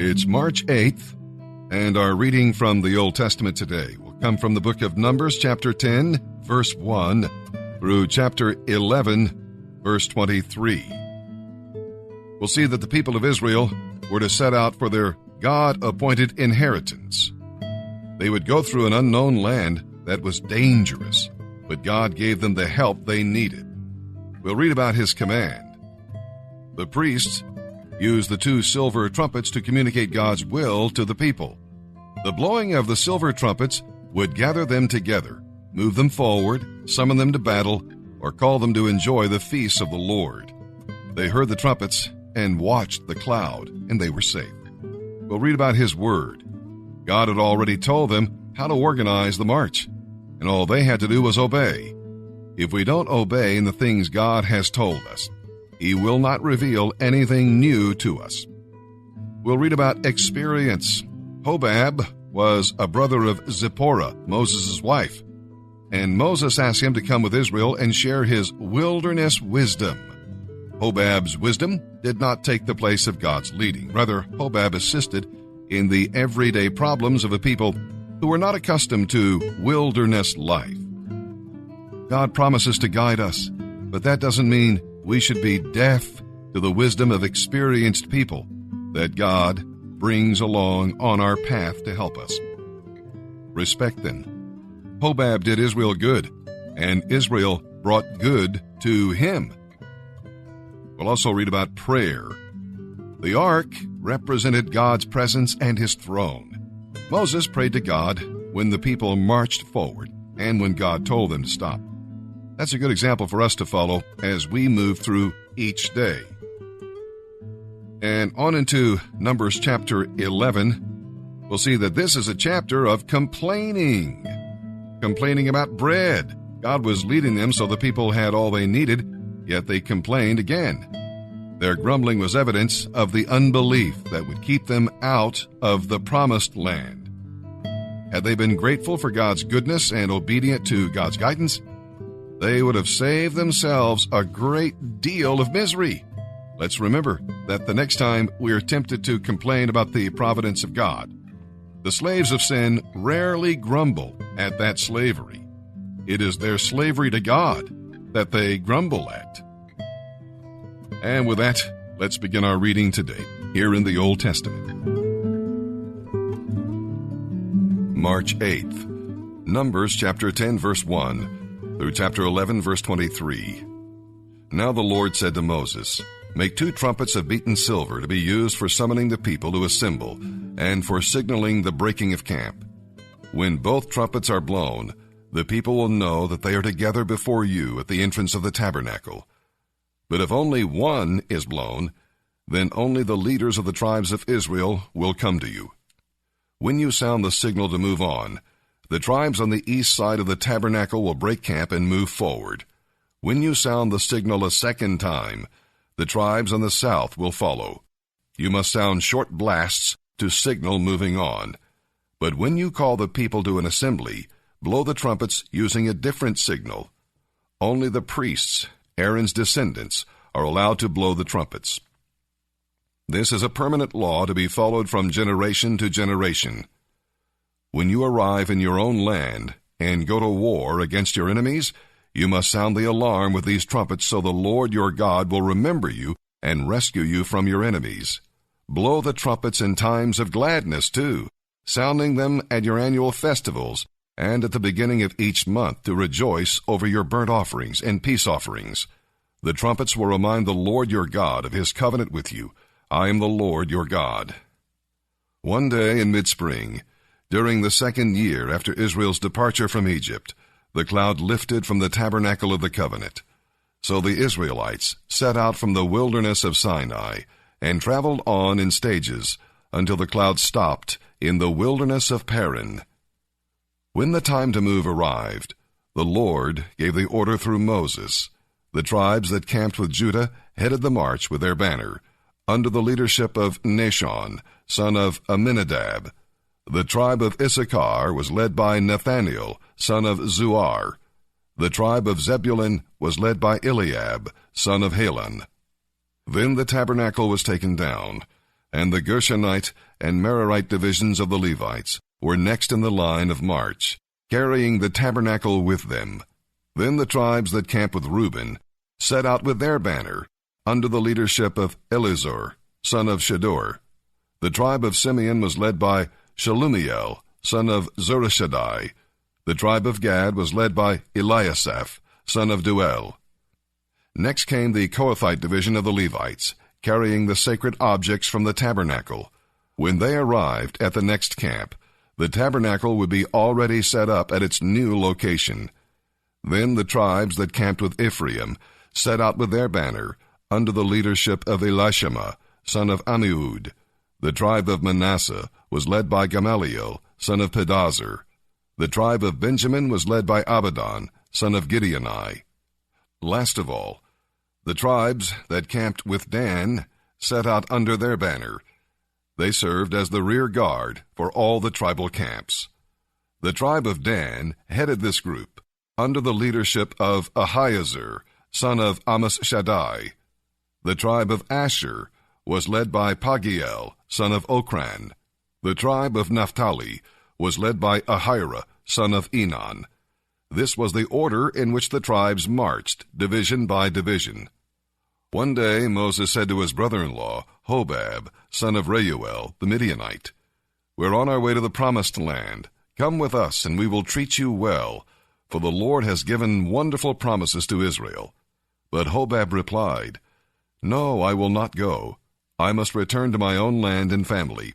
It's March 8th, and our reading from the Old Testament today will come from the book of Numbers, chapter 10, verse 1, through chapter 11, verse 23. We'll see that the people of Israel were to set out for their God-appointed inheritance. They would go through an unknown land that was dangerous, but God gave them the help they needed. We'll read about his command. The priests used the 2 silver trumpets to communicate God's will to the people. The blowing of the silver trumpets would gather them together, move them forward, summon them to battle, or call them to enjoy the feasts of the Lord. They heard the trumpets and watched the cloud, and they were safe. We'll read about his word. God had already told them how to organize the march, and all they had to do was obey. If we don't obey in the things God has told us, he will not reveal anything new to us. We'll read about experience. Hobab was a brother of Zipporah, Moses' wife, and Moses asked him to come with Israel and share his wilderness wisdom. Hobab's wisdom did not take the place of God's leading. Rather, Hobab assisted in the everyday problems of a people who were not accustomed to wilderness life. God promises to guide us, but that doesn't mean we should be deaf to the wisdom of experienced people that God brings along on our path to help us. Respect them. Hobab did Israel good, and Israel brought good to him. We'll also read about prayer. The ark represented God's presence and his throne. Moses prayed to God when the people marched forward and when God told them to stop. That's a good example for us to follow as we move through each day. And on into Numbers chapter 11, we'll see that this is a chapter of complaining. Complaining about bread. God was leading them so the people had all they needed, yet they complained again. Their grumbling was evidence of the unbelief that would keep them out of the promised land. Had they been grateful for God's goodness and obedient to God's guidance, they would have saved themselves a great deal of misery. Let's remember that the next time we are tempted to complain about the providence of God, the slaves of sin rarely grumble at that slavery. It is their slavery to God that they grumble at. And with that, let's begin our reading today, here in the Old Testament. March 8th, Numbers chapter 10, verse 1, through chapter 11, verse 23. Now the Lord said to Moses, "Make 2 trumpets of beaten silver to be used for summoning the people to assemble and for signaling the breaking of camp. When both trumpets are blown, the people will know that they are together before you at the entrance of the tabernacle. But if only one is blown, then only the leaders of the tribes of Israel will come to you. When you sound the signal to move on, the tribes on the east side of the tabernacle will break camp and move forward. When you sound the signal a second time, the tribes on the south will follow. You must sound short blasts to signal moving on. But when you call the people to an assembly, blow the trumpets using a different signal. Only the priests, Aaron's descendants, are allowed to blow the trumpets. This is a permanent law to be followed from generation to generation. When you arrive in your own land and go to war against your enemies, you must sound the alarm with these trumpets so the Lord your God will remember you and rescue you from your enemies. Blow the trumpets in times of gladness, too, sounding them at your annual festivals and at the beginning of each month to rejoice over your burnt offerings and peace offerings. The trumpets will remind the Lord your God of his covenant with you. I am the Lord your God." One day in mid-spring, during the 2nd year after Israel's departure from Egypt, the cloud lifted from the tabernacle of the covenant. So the Israelites set out from the wilderness of Sinai and traveled on in stages until the cloud stopped in the wilderness of Paran. When the time to move arrived, the Lord gave the order through Moses. The tribes that camped with Judah headed the march with their banner, under the leadership of Nahshon, son of Amminadab. The tribe of Issachar was led by Nathaniel, son of Zuar. The tribe of Zebulun was led by Eliab, son of Helon. Then the tabernacle was taken down. and the Gershonite and Merarite divisions of the Levites were next in the line of march, carrying the tabernacle with them. Then the tribes that camped with Reuben set out with their banner, under the leadership of Elizur, son of Shedeur. The tribe of Simeon was led by Shelumiel, son of Zurishaddai. The tribe of Gad was led by Eliasaph, son of Deuel. Next came the Kohathite division of the Levites, carrying the sacred objects from the tabernacle. When they arrived at the next camp, the tabernacle would be already set up at its new location. Then the tribes that camped with Ephraim set out with their banner, under the leadership of Elishama, son of Ammiud. The tribe of Manasseh was led by Gamaliel, son of Pedazur. The tribe of Benjamin was led by Abidan, son of Gideoni. Last of all, the tribes that camped with Dan set out under their banner. They served as the rear guard for all the tribal camps. The tribe of Dan headed this group, under the leadership of Ahiezer, son of Ammishaddai. The tribe of Asher was led by Pagiel, son of Okran. The tribe of Naphtali was led by Ahira, son of Enan. This was the order in which the tribes marched, division by division. One day Moses said to his brother-in-law, Hobab, son of Reuel, the Midianite, "We're on our way to the promised land. Come with us, and we will treat you well, for the Lord has given wonderful promises to Israel." But Hobab replied, "No, I will not go. I must return to my own land and family."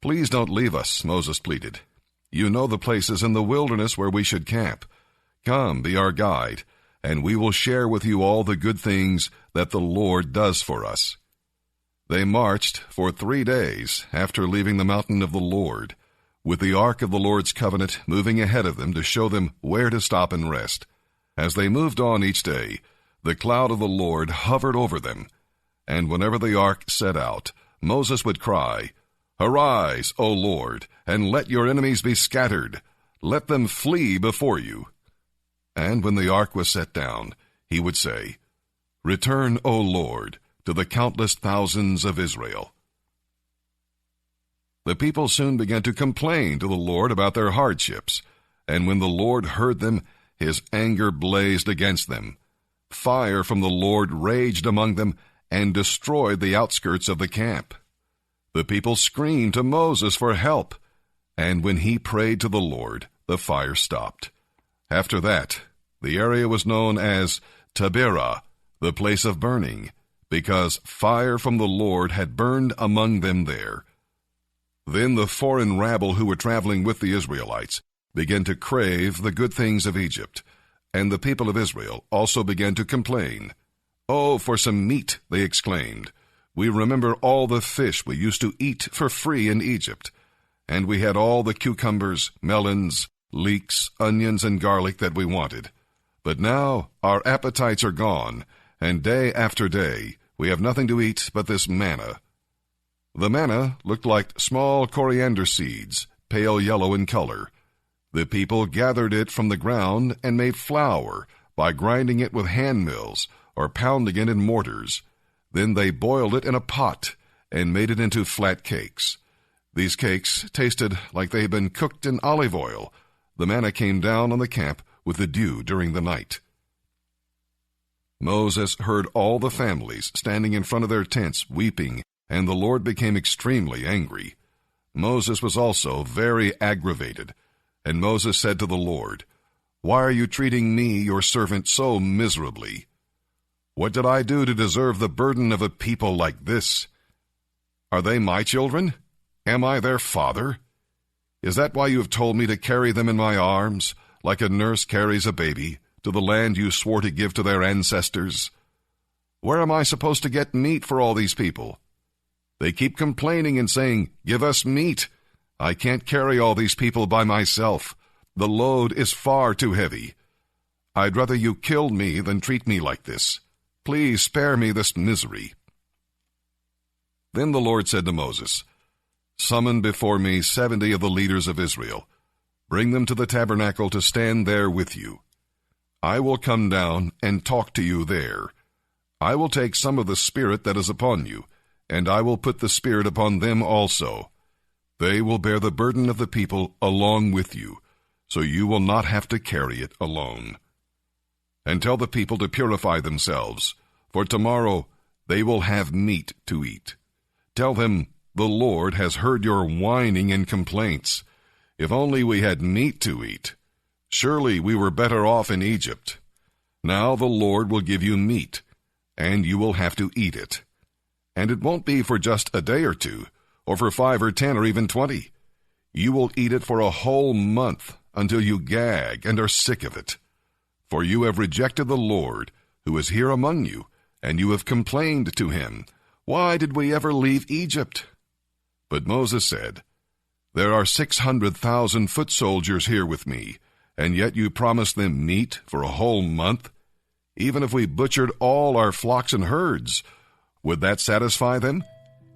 "Please don't leave us," Moses pleaded. "You know the places in the wilderness where we should camp. Come, be our guide, and we will share with you all the good things that the Lord does for us." They marched for 3 days after leaving the mountain of the Lord, with the ark of the Lord's covenant moving ahead of them to show them where to stop and rest. As they moved on each day, the cloud of the Lord hovered over them, and whenever the ark set out, Moses would cry, "Arise, O Lord, and let your enemies be scattered. Let them flee before you." And when the ark was set down, he would say, "Return, O Lord, to the countless thousands of Israel." The people soon began to complain to the Lord about their hardships, and when the Lord heard them, his anger blazed against them. Fire from the Lord raged among them and destroyed the outskirts of the camp. The people screamed to Moses for help, and when he prayed to the Lord, the fire stopped. After that, the area was known as Taberah, the place of burning, because fire from the Lord had burned among them there. Then the foreign rabble who were traveling with the Israelites began to crave the good things of Egypt, and the people of Israel also began to complain. "Oh, for some meat," they exclaimed. "We remember all the fish we used to eat for free in Egypt, and we had all the cucumbers, melons, leeks, onions, and garlic that we wanted. But now our appetites are gone, and day after day we have nothing to eat but this manna." The manna looked like small coriander seeds, pale yellow in color. The people gathered it from the ground and made flour by grinding it with hand mills or pounding it in mortars. Then they boiled it in a pot and made it into flat cakes. These cakes tasted like they had been cooked in olive oil. The manna came down on the camp with the dew during the night. Moses heard all the families standing in front of their tents weeping, and the Lord became extremely angry. Moses was also very aggravated, and Moses said to the Lord, "Why are you treating me, your servant, so miserably? What did I do to deserve the burden of a people like this? Are they my children? Am I their father? Is that why you have told me to carry them in my arms, like a nurse carries a baby, to the land you swore to give to their ancestors? Where am I supposed to get meat for all these people? They keep complaining and saying, 'Give us meat.' I can't carry all these people by myself. The load is far too heavy. I'd rather you killed me than treat me like this. Please spare me this misery." Then the Lord said to Moses, "Summon before me 70 of the leaders of Israel. Bring them to the tabernacle to stand there with you. I will come down and talk to you there. I will take some of the Spirit that is upon you, and I will put the Spirit upon them also. They will bear the burden of the people along with you, so you will not have to carry it alone. And tell the people to purify themselves, for tomorrow they will have meat to eat. Tell them, the Lord has heard your whining and complaints. If only we had meat to eat. Surely we were better off in Egypt. Now the Lord will give you meat, and you will have to eat it. And it won't be for just a day or two, or for 5 or 10 or even 20. You will eat it for a whole month, until you gag and are sick of it. For you have rejected the Lord, who is here among you, and you have complained to him, Why did we ever leave Egypt? But Moses said, There are 600,000 foot soldiers here with me, and yet you promise them meat for a whole month? Even if we butchered all our flocks and herds, would that satisfy them?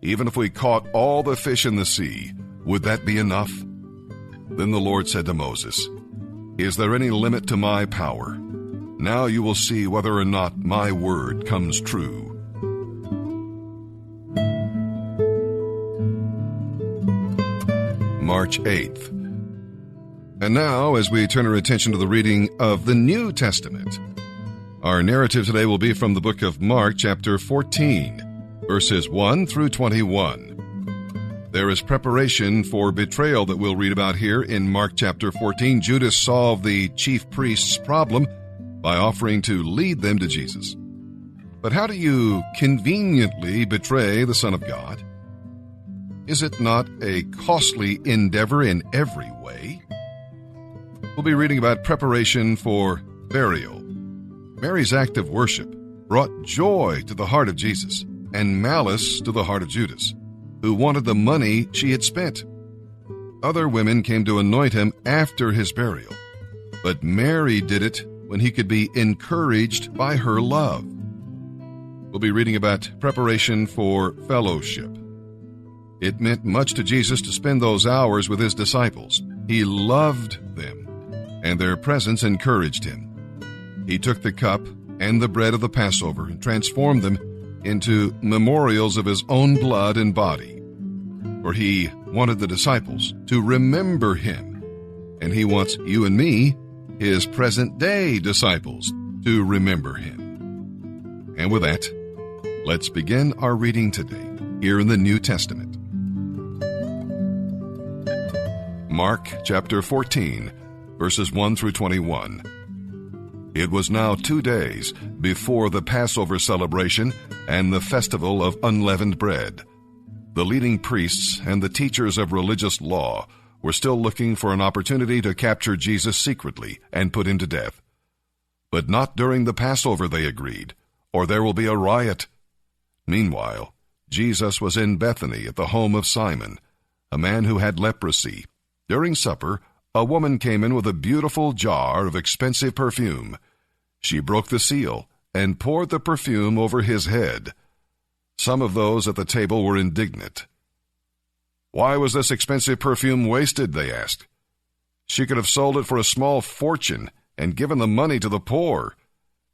Even if we caught all the fish in the sea, would that be enough? Then the Lord said to Moses, Is there any limit to my power? Now you will see whether or not my word comes true. March 8th. And now, as we turn our attention to the reading of the New Testament, our narrative today will be from the book of Mark, chapter 14, verses 1 through 21. There is preparation for betrayal that we'll read about here in Mark chapter 14. Judas solved the chief priest's problem by offering to lead them to Jesus. But how do you conveniently betray the Son of God? Is it not a costly endeavor in every way? We'll be reading about preparation for burial. Mary's act of worship brought joy to the heart of Jesus and malice to the heart of Judas, who wanted the money she had spent. Other women came to anoint him after his burial, but Mary did it when he could be encouraged by her love. We'll be reading about preparation for fellowship. It meant much to Jesus to spend those hours with his disciples. He loved them, and their presence encouraged him. He took the cup and the bread of the Passover and transformed them into memorials of his own blood and body. For he wanted the disciples to remember him, and he wants you and me, his present-day disciples, to remember him. And with that, let's begin our reading today here in the New Testament. Mark chapter 14, verses 1 through 21. It was now 2 days before the Passover celebration and the festival of unleavened bread. The leading priests and the teachers of religious law were still looking for an opportunity to capture Jesus secretly and put him to death. But not during the Passover, they agreed, or there will be a riot. Meanwhile, Jesus was in Bethany at the home of Simon, a man who had leprosy. During supper, a woman came in with a beautiful jar of expensive perfume. She broke the seal and poured the perfume over his head. Some of those at the table were indignant. Why was this expensive perfume wasted, they asked. She could have sold it for a small fortune and given the money to the poor.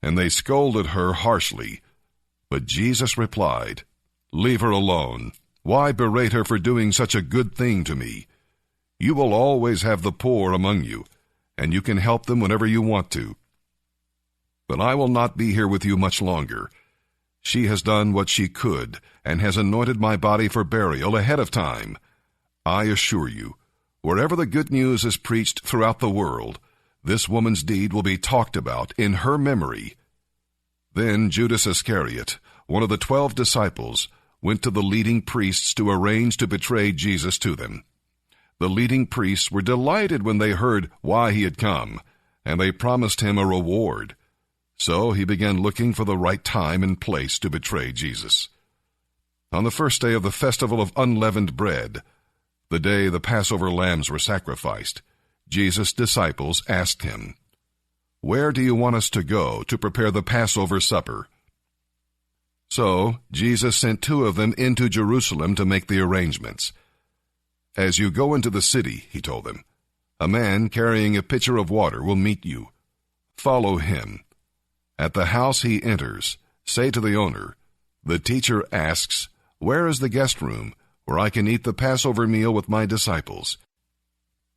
And they scolded her harshly. But Jesus replied, Leave her alone. Why berate her for doing such a good thing to me? You will always have the poor among you, and you can help them whenever you want to. But I will not be here with you much longer. She has done what she could, and has anointed my body for burial ahead of time. I assure you, wherever the good news is preached throughout the world, this woman's deed will be talked about in her memory. Then Judas Iscariot, one of the 12 disciples, went to the leading priests to arrange to betray Jesus to them. The leading priests were delighted when they heard why he had come, and they promised him a reward. So he began looking for the right time and place to betray Jesus. On the first day of the festival of unleavened bread, the day the Passover lambs were sacrificed, Jesus' disciples asked him, Where do you want us to go to prepare the Passover supper? So Jesus sent 2 of them into Jerusalem to make the arrangements. As you go into the city, he told them, a man carrying a pitcher of water will meet you. Follow him. At the house he enters, say to the owner, The teacher asks, Where is the guest room where I can eat the Passover meal with my disciples?"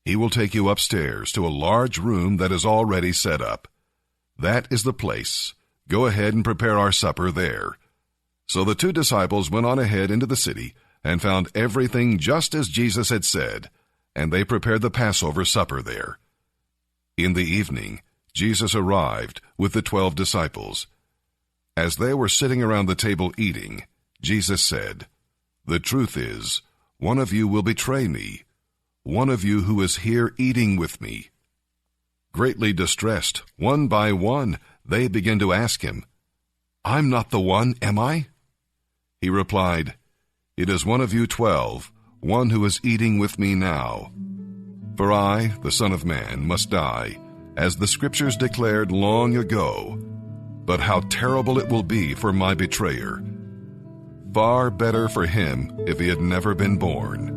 He will take you upstairs to a large room that is already set up. That is the place. Go ahead and prepare our supper there." So the 2 disciples went on ahead into the city and found everything just as Jesus had said, and they prepared the Passover supper there. In the evening, Jesus arrived with the 12 disciples. As they were sitting around the table eating, Jesus said, "The truth is, one of you will betray me, one of you who is here eating with me." Greatly distressed, one by one, they began to ask him, "I'm not the one, am I?" He replied, "It is one of you 12, one who is eating with me now. For I, the Son of Man, must die, as the Scriptures declared long ago. But how terrible it will be for my betrayer. Far better for him if he had never been born."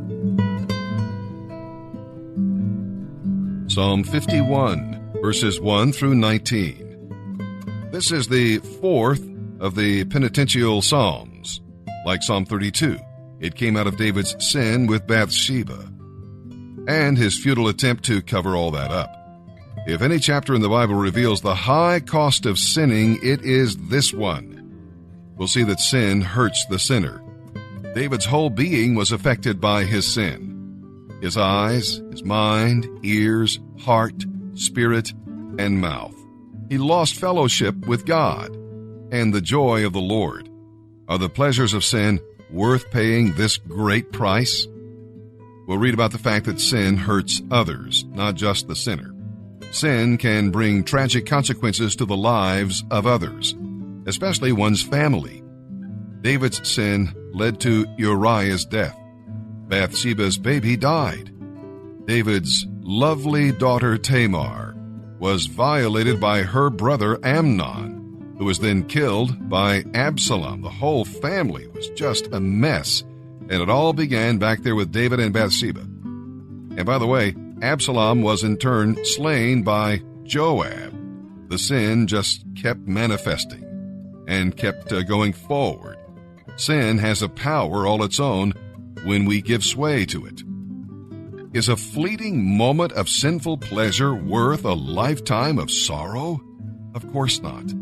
Psalm 51, verses 1 through 19. This is the 4th of the penitential psalms. Like Psalm 32, it came out of David's sin with Bathsheba and his futile attempt to cover all that up. If any chapter in the Bible reveals the high cost of sinning, it is this one. We'll see that sin hurts the sinner. David's whole being was affected by his sin. His eyes, his mind, ears, heart, spirit, and mouth. He lost fellowship with God and the joy of the Lord. Are the pleasures of sin worth paying this great price? We'll read about the fact that sin hurts others, not just the sinner. Sin can bring tragic consequences to the lives of others, especially one's family. David's sin led to Uriah's death. Bathsheba's baby died. David's lovely daughter Tamar was violated by her brother Amnon, who was then killed by Absalom. The whole family was just a mess, and it all began back there with David and Bathsheba. And by the way, Absalom was in turn slain by Joab. The sin just kept manifesting and kept going forward. Sin has a power all its own when we give sway to it. Is a fleeting moment of sinful pleasure worth a lifetime of sorrow? Of course not.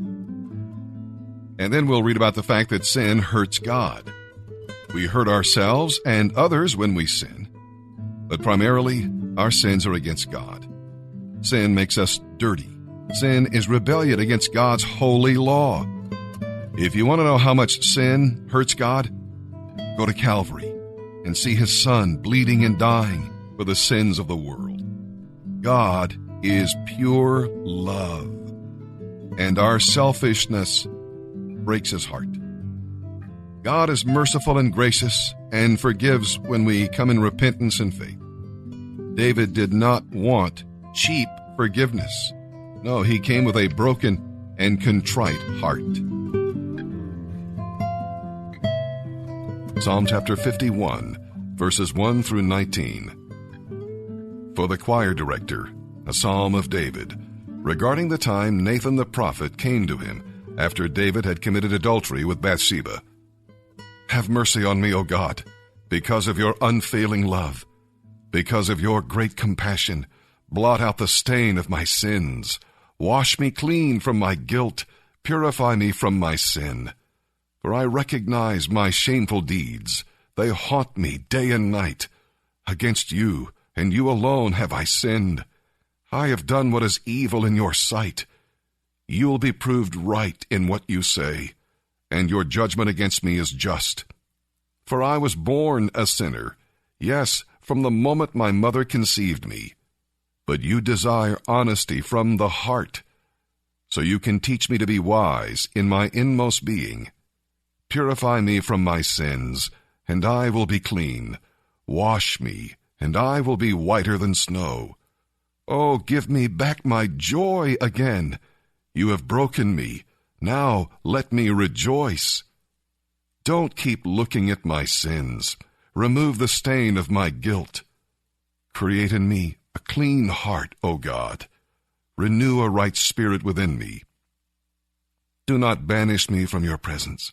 And then we'll read about the fact that sin hurts God. We hurt ourselves and others when we sin, but primarily our sins are against God. Sin makes us dirty. Sin is rebellion against God's holy law. If you want to know how much sin hurts God, go to Calvary and see his Son bleeding and dying for the sins of the world. God is pure love, and our selfishness breaks his heart. God is merciful and gracious and forgives when we come in repentance and faith. David did not want cheap forgiveness. No, he came with a broken and contrite heart. Psalm chapter 51, verses 1 through 19. For the choir director, a psalm of David, regarding the time Nathan the prophet came to him after David had committed adultery with Bathsheba. Have mercy on me, O God, because of your unfailing love. Because of your great compassion, blot out the stain of my sins. Wash me clean from my guilt. Purify me from my sin. For I recognize my shameful deeds. They haunt me day and night. Against you, and you alone, have I sinned. I have done what is evil in your sight. You will be proved right in what you say, and your judgment against me is just. For I was born a sinner, yes, from the moment my mother conceived me. But you desire honesty from the heart, so you can teach me to be wise in my inmost being. Purify me from my sins, and I will be clean. Wash me, and I will be whiter than snow. Oh, give me back my joy again. You have broken me. Now let me rejoice. Don't keep looking at my sins. Remove the stain of my guilt. Create in me a clean heart, O God. Renew a right spirit within me. Do not banish me from your presence,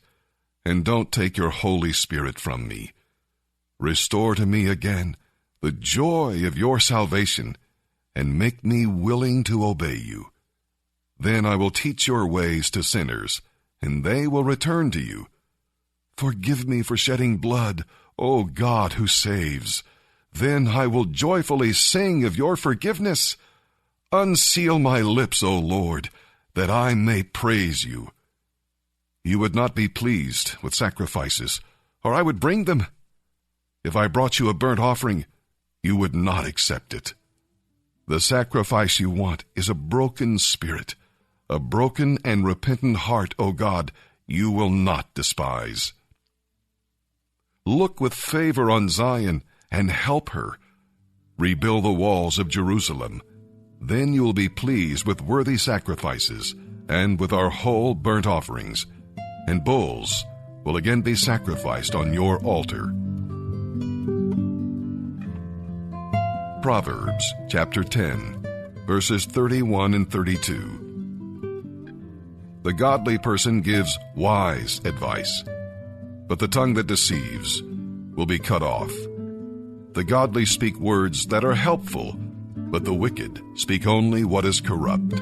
and don't take your Holy Spirit from me. Restore to me again the joy of your salvation, and make me willing to obey you. Then I will teach your ways to sinners, and they will return to you. Forgive me for shedding blood, O God who saves. Then I will joyfully sing of your forgiveness. Unseal my lips, O Lord, that I may praise you. You would not be pleased with sacrifices, or I would bring them. If I brought you a burnt offering, you would not accept it. The sacrifice you want is a broken spirit. A broken and repentant heart, O God, you will not despise. Look with favor on Zion and help her. Rebuild the walls of Jerusalem. Then you will be pleased with worthy sacrifices and with our whole burnt offerings, and bulls will again be sacrificed on your altar. Proverbs chapter 10, verses 31 and 32. The godly person gives wise advice, but the tongue that deceives will be cut off. The godly speak words that are helpful, but the wicked speak only what is corrupt.